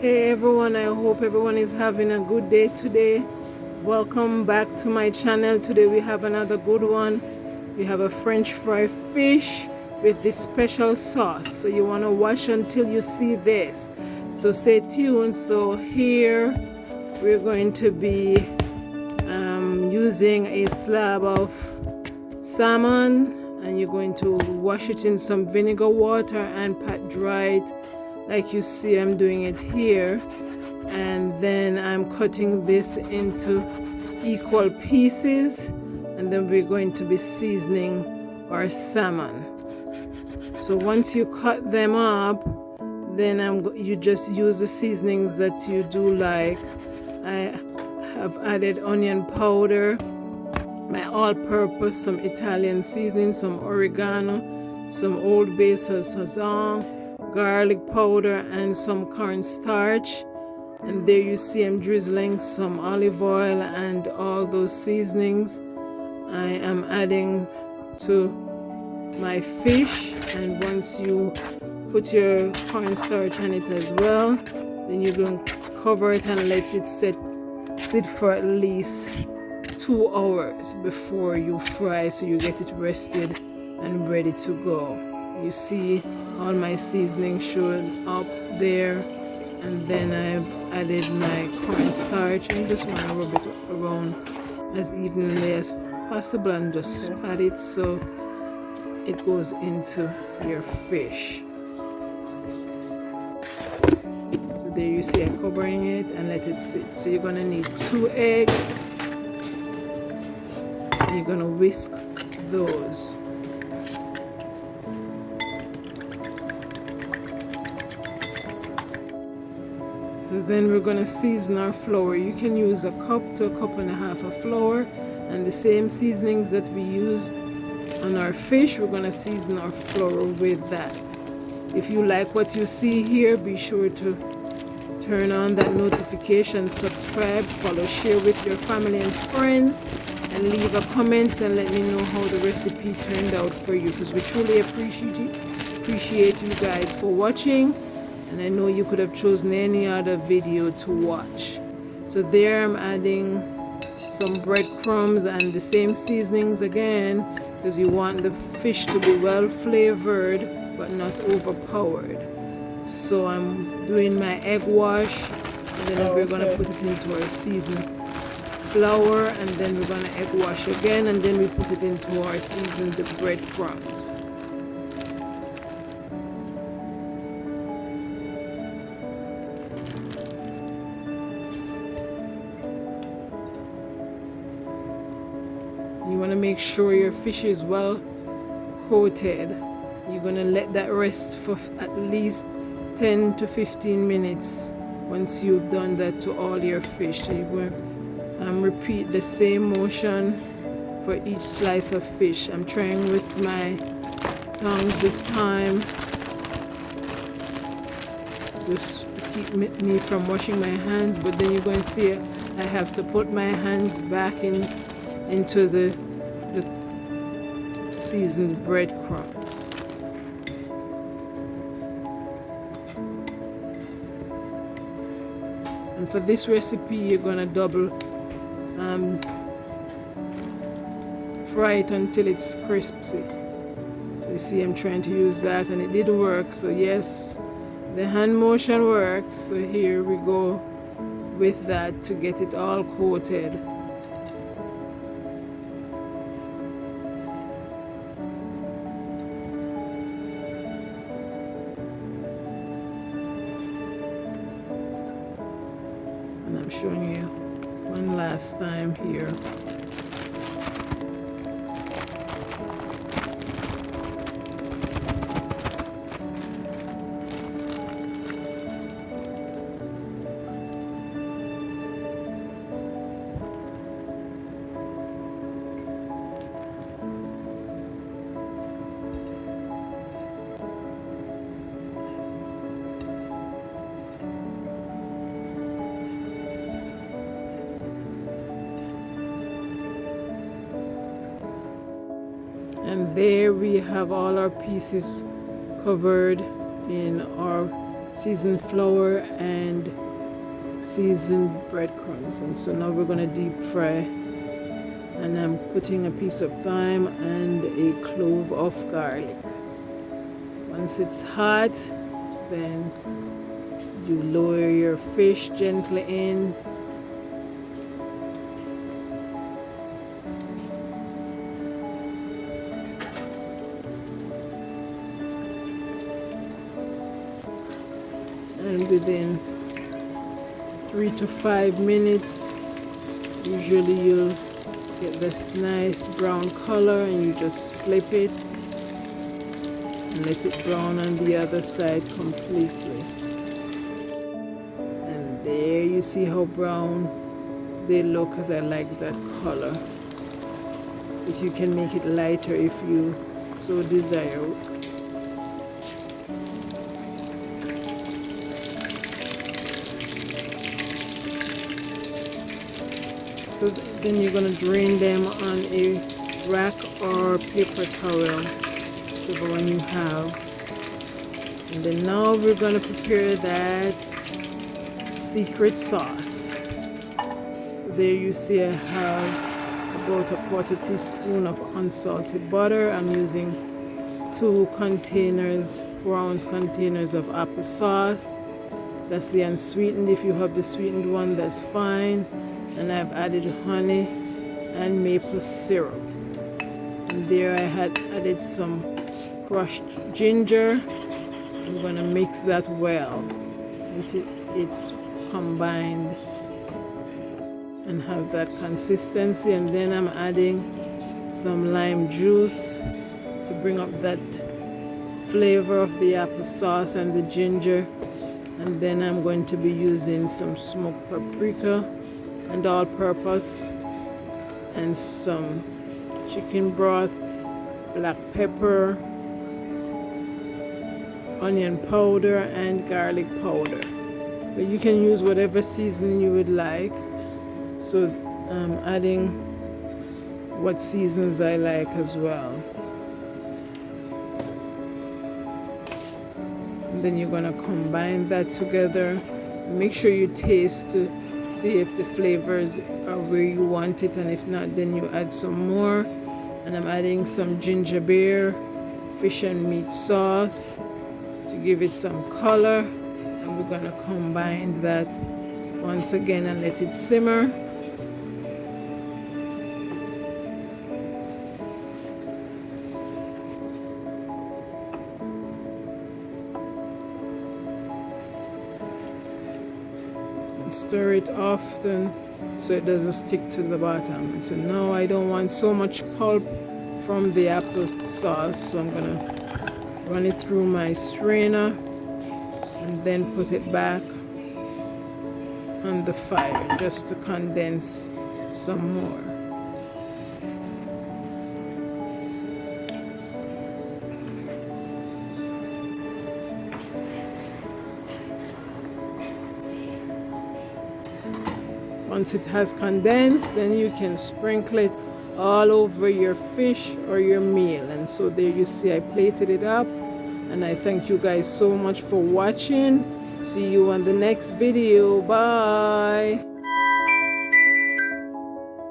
Hey everyone, I hope everyone is having a good day today. Welcome back to my channel. Today we have another good one. We have a French fry fish with this special sauce. So you want to watch until you see this. So stay tuned. So here we're going to be using a slab of salmon, and you're going to wash it in some vinegar water and pat dry it like you see I'm doing it here. And then I'm cutting this into equal pieces, and then we're going to be seasoning our salmon. So once you cut them up, then you just use the seasonings that you do like. I have added onion powder, my all-purpose, some Italian seasoning, some oregano, some old basil sazon, garlic powder, and some cornstarch. And there you see I'm drizzling some olive oil and all those seasonings I am adding to my fish. And once you put your cornstarch on it as well, then you're going to cover it and let it sit for at least 2 hours before you fry, so you get it rested and ready to go. You see all my seasoning showing up there, and then I've added my cornstarch and just want to rub it around as evenly as possible and just pat it so it goes into your fish. So there you see I'm covering it and let it sit. So you're going to need 2 eggs. You're going to whisk those. So then we're going to season our flour. You can use a cup to a cup and a half of flour, and the same seasonings that we used on our fish, we're going to season our flour with that. If you like what you see here, be sure to turn on that notification, subscribe, follow, share with your family and friends, and leave a comment and let me know how the recipe turned out for you, because we truly appreciate you guys for watching. And I know you could have chosen any other video to watch. So there I'm adding some breadcrumbs and the same seasonings again, because you want the fish to be well flavored but not overpowered. So I'm doing my egg wash, and then we're going to put it into our seasoned flour, and then we're going to egg wash again, and then we put it into our seasoned breadcrumbs. You want to make sure your fish is well coated. You're going to let that rest for at least 10 to 15 minutes. Once you've done that to all your fish, so you're going to repeat the same motion for each slice of fish. I'm trying with my tongs this time, just to keep me from washing my hands, but then you're going to see I have to put my hands back into the seasoned breadcrumbs. And for this recipe, you're going to double fry it until it's crispy. So you see I'm trying to use that, and it did work. So yes, the hand motion works. So here we go with that to get it all coated. And I'm showing you one last time here. And there we have all our pieces covered in our seasoned flour and seasoned breadcrumbs. And so now we're going to deep fry, and I'm putting a piece of thyme and a clove of garlic. Once it's hot, then you lower your fish gently in, and within 3 to 5 minutes usually you'll get this nice brown color, and you just flip it and let it brown on the other side completely. And there you see how brown they look, as I like that color. But you can make it lighter if you so desire. So then you're going to drain them on a rack or paper towel, whichever one you have. And then now we're going to prepare that secret sauce. So there you see I have about a quarter teaspoon of unsalted butter. I'm using 2 containers, 4-ounce containers of applesauce. That's the unsweetened. If you have the sweetened one, that's fine. And I've added honey and maple syrup. And there I had added some crushed ginger. I'm going to mix that well until it's combined and have that consistency. And then I'm adding some lime juice to bring up that flavor of the applesauce and the ginger. And then I'm going to be using some smoked paprika and all-purpose, and some chicken broth, black pepper, onion powder, and garlic powder. But you can use whatever seasoning you would like. So I'm adding what seasons I like as well. And then you're going to combine that together. Make sure you taste to see if the flavors are where you want it, and if not, then you add some more. And I'm adding some ginger beer, fish and meat sauce to give it some color. And we're going to combine that once again and let it simmer. Stir it often so it doesn't stick to the bottom. And so now I don't want so much pulp from the applesauce, so I'm gonna run it through my strainer and then put it back on the fire just to condense some more. Once it has condensed, then you can sprinkle it all over your fish or your meal. And so there you see I plated it up, and I thank you guys so much for watching. See you on the next video. Bye.